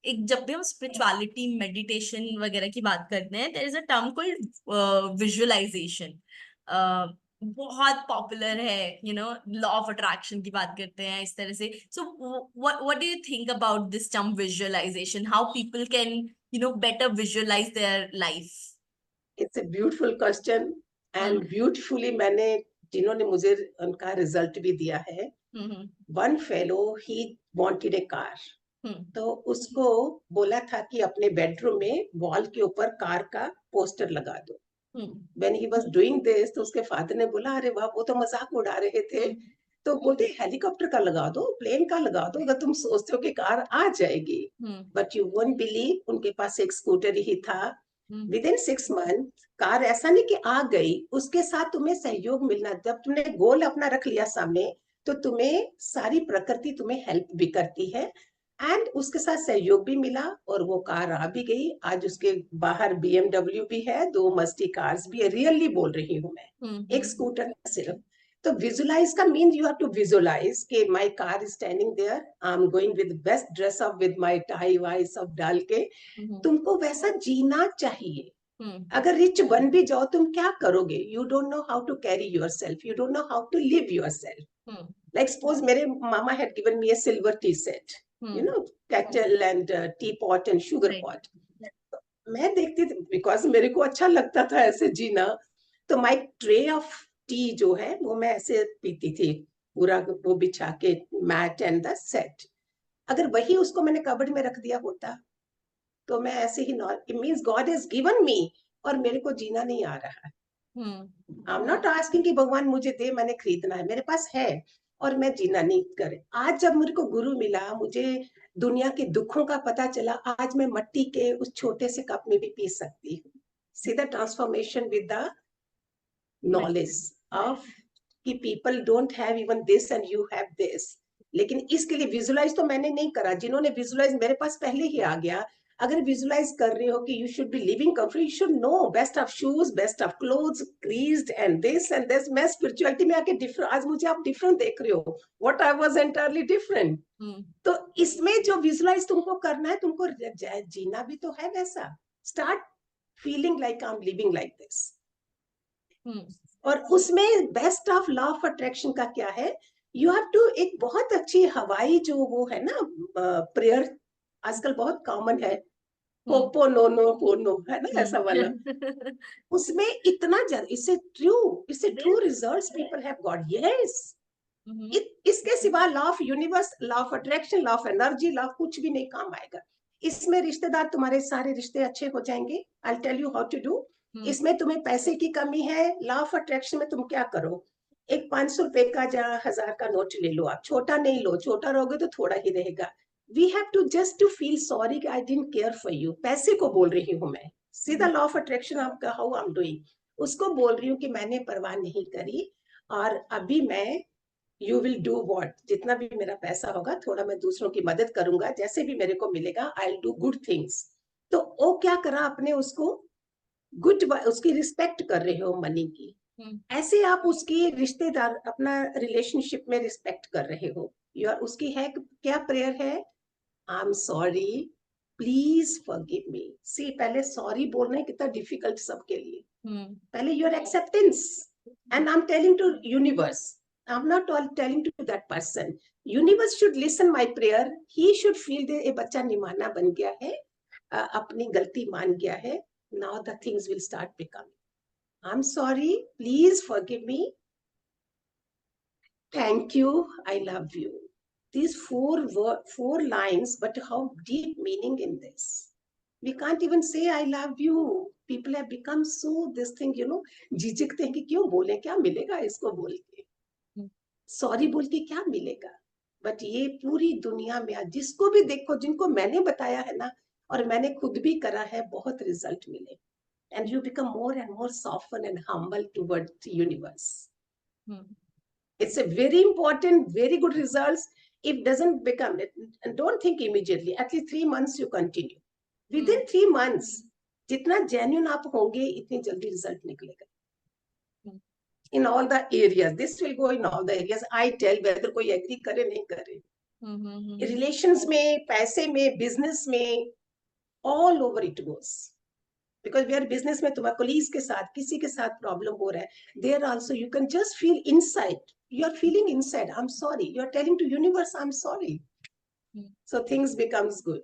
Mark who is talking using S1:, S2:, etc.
S1: एक जब भी हम स्पिरिचुअलिटी मेडिटेशन वगैरह की बात करते हैं, there is a term called visualisation. बहुत पॉपुलर है, लॉ ऑफ अट्रैक्शन की बात करते हैं इस तरह से। So what do you think about this term visualisation, how people can better visualise their life?
S2: It's a beautiful question and
S1: hmm.
S2: Beautifully मैंने, जिन्होंने मुझे उनका रिजल्ट भी दिया है।
S1: Hmm.
S2: One fellow he wanted a car,
S1: hmm.
S2: तो उसको बोला था कि अपने बेडरूम में वॉल के ऊपर कार का पोस्टर लगा दो।
S1: Hmm.
S2: When he was doing this, तो उसके फादर ने बोला, अरे वाह, वो तो मजाक उड़ा रहे थे।
S1: हम्म।
S2: तो बोलते हेलीकॉप्टर का लगा दो, प्लेन का लगा दो, अगर तुम सोचते हो कि कार आ जाएगी।
S1: हम्म।
S2: बट यू वोंट बिलीव, उनके पास एक स्कूटर ही था।
S1: हम्म।
S2: विद इन 6 मंथ कार ऐसा नहीं कि आ गई, उसके साथ तुम्हें सहयोग मिलना, जब तुमने गोल अपना रख लिया सामने, तो तुम्हें सारी प्रकृति तुम्हें हेल्प भी करती है। एंड उसके साथ सहयोग भी मिला और वो कार आ भी गई। आज उसके बाहर बीएमडब्ल्यू भी है, 2 मस्ती कार्स भी है, रियली बोल रही हूँ मैं। एक
S1: हम्म।
S2: स्कूटर सिर्फ। तो विजुअलाइज का mean you have to visualise कि my car is standing there, I am going with best dress up, with my tie वाई सब डाल के।
S1: हम्म।
S2: तुमको वैसा जीना चाहिए।
S1: हम्म।
S2: अगर रिच बन भी जाओ, तुम क्या करोगे? You don't know how to carry your self, you don't know how to live your self.
S1: Hmm.
S2: Like suppose मेरे मामा had given me a silver tea set, you
S1: hmm.
S2: know, kettle and teapot and sugar
S1: right.
S2: pot. मैं देखती थी, because मेरे को अच्छा लगता था ऐसे जीना। तो माई ट्रे ऑफ टी जो है वो मैं ऐसे पीती थी, पूरा वो बिछा के, मैट एंड द सेट। अगर वही उसको मैंने कबर्ड में रख दिया होता, तो मैं ऐसे ही not, it means God has given me और मेरे को जीना नहीं आ रहा है।
S1: Hmm.
S2: I am not asking कि भगवान मुझे दे, मैंने खरीदना है, मेरे पास है और मैं जीना नहीं करे। आज जब मेरे को गुरु मिला, मुझे दुनिया के दुखों का पता चला, आज मैं मट्टी के उस छोटे से कप में भी पी सकती हूँ। See the transformation with the
S1: right.
S2: Knowledge of कि people don't have even this and you have this. लेकिन इसके लिए विजुलाइज तो मैंने नहीं करा, जिन्होंने विजुलाइज मेरे पास पहले ही आ गया। अगर विजुलाइज कर रहे हो कि you should be living comfort, you should know best of shoes, best of clothes, creased and this and this. मैं स्पिरिचुअलिटी में आके डिफरेंट, आज मुझे आप डिफरेंट देख रहे हो, what I was entirely different.
S1: Hmm.
S2: तो इसमें जो विजुलाइज तुमको करना है, तुमको जीना भी तो है वैसा। Start feeling like I am living like this.
S1: Hmm.
S2: और उसमें best of law of attraction का क्या है, यू हैव टू, एक बहुत अच्छी हवाई जो वो है ना, प्रेयर आजकल बहुत कॉमन है,
S1: हम्म।
S2: पोपो नो नो पोनो, है ना ऐसा वाला।
S1: हम्म।
S2: उसमें इतना इससे true results people have got, yes. इसके सिवा law of universe, law of attraction, law of energy, law कुछ भी नहीं काम आएगा। इसमें रिश्तेदार, तुम्हारे सारे रिश्ते अच्छे हो जाएंगे। I tell you how to do. इसमें तुम्हें पैसे की कमी है, लॉ ऑफ अट्रैक्शन में तुम क्या करो, एक 500 रुपए का या 1000 का नोट ले लो। आप छोटा नहीं लो, छोटा रहोगे तो थोड़ा ही रहेगा। We have to just to feel sorry कि I didn't care for you. पैसे को बोल रही हूँ मैं, सीधा लॉ ऑफ अट्रैक्शन आपका, हाउ आई एम डूइंग, उसको बोल रही हूँ कि मैंने परवाह नहीं करी, और अभी मैं, यू विल डू वॉट, जितना भी मेरा पैसा होगा थोड़ा मैं दूसरों की मदद करूंगा, जैसे भी मेरे को मिलेगा I will do good things. तो वो क्या करा, अपने उसको गुड, उसकी रिस्पेक्ट कर रहे हो मनी की। ऐसे आप उसकी रिश्तेदार, अपना रिलेशनशिप में रिस्पेक्ट कर रहे हो। यार उसकी है क्या प्रेयर है, I am sorry, please forgive me. See, पहले सॉरी बोलना है कितना डिफिकल्ट सबके लिए। पहले your acceptance, and I'm telling to universe, I'm not telling to that person. Universe should listen my prayer. He should feel that a बच्चा निमाना बन गया है, अपनी गलती मान गया है। Now the things will start becoming. I'm sorry, please forgive me, thank you, I love you. These four lines, but how deep meaning in this. We can't even say I love you. People have become so this thing, झिझकते हैं कि क्यों बोले, क्या मिलेगा इसको बोल के, sorry बोल के क्या मिलेगा। बट ये पूरी दुनिया में आज जिसको भी देखो, जिनको मैंने बताया है ना, और मैंने खुद भी करा है, बहुत रिजल्ट मिले। And you become more and more soften and humble toward universe. It's a very important, very good results. If doesn't become it, and don't think immediately, at least 3 months you continue. Within 3 months, जितना genuine आप होंगे, इतनी जल्दी result निकलेगा। In all the areas, this will go in all the areas. I tell whether कोई agree करे नहीं करे। रिलेशंस में, पैसे में, बिजनेस में, all over it goes. Because where business में तुम्हारे कोलीग्स के साथ, किसी के साथ प्रॉब्लम हो रहा है, there also you can just feel inside, you are feeling inside, I'm sorry, you are telling to universe, I'm sorry. So things becomes good.